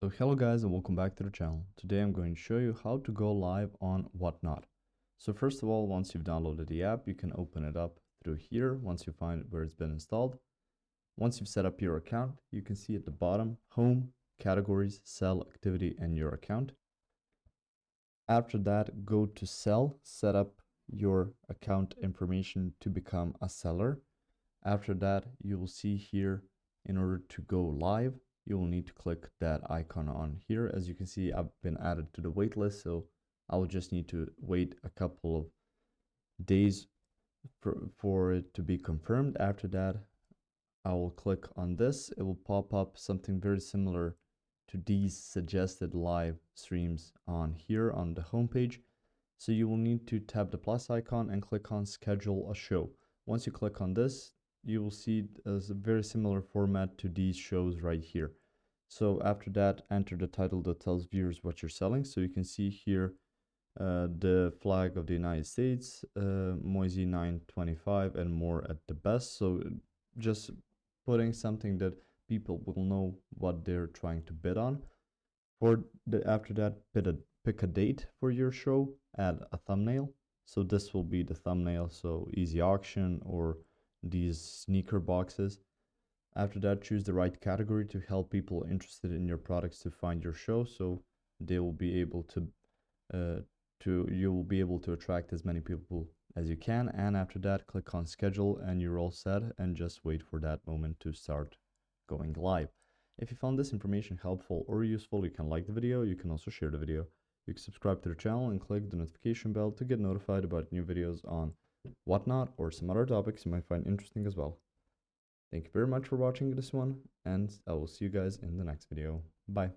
So hello guys and welcome back to the channel. Today I'm going to show you how to go live on Whatnot. So first of all, once you've downloaded the app, you can open it up through here once you find where it's been installed. Once you've set up your account, you can see at the bottom, home, categories, sell, activity, and your account. After that, go to sell, set up your account information to become a seller. After that, you will see here, in order to go live, you will need to click that icon on here. As you can see, I've been added to the wait list, so I will just need to wait a couple of days for it to be confirmed. After that, I will click on this. It will pop up something very similar to these suggested live streams on here on the homepage. So you will need to tap the plus icon and click on schedule a show. Once you click on this, you will see as a very similar format to these shows right here. So after that, enter the title that tells viewers what you're selling. So you can see here the flag of the United States, Moisey 925 and more at the best. So just putting something that people will know what they're trying to bid on. After that, pick a date for your show, add a thumbnail. So this will be the thumbnail, so easy auction or these sneaker boxes. After that, choose the right category to help people interested in your products to find your show, so they will be able you will be able to attract as many people as you can. And after that, click on schedule and you're all set, and just wait for that moment to start going live. If you found this information helpful or useful, you can like the video. You can also share the video. You can subscribe to the channel and click the notification bell to get notified about new videos on Whatnot or some other topics you might find interesting as well. Thank you very much for watching this one, and I will see you guys in the next video. Bye.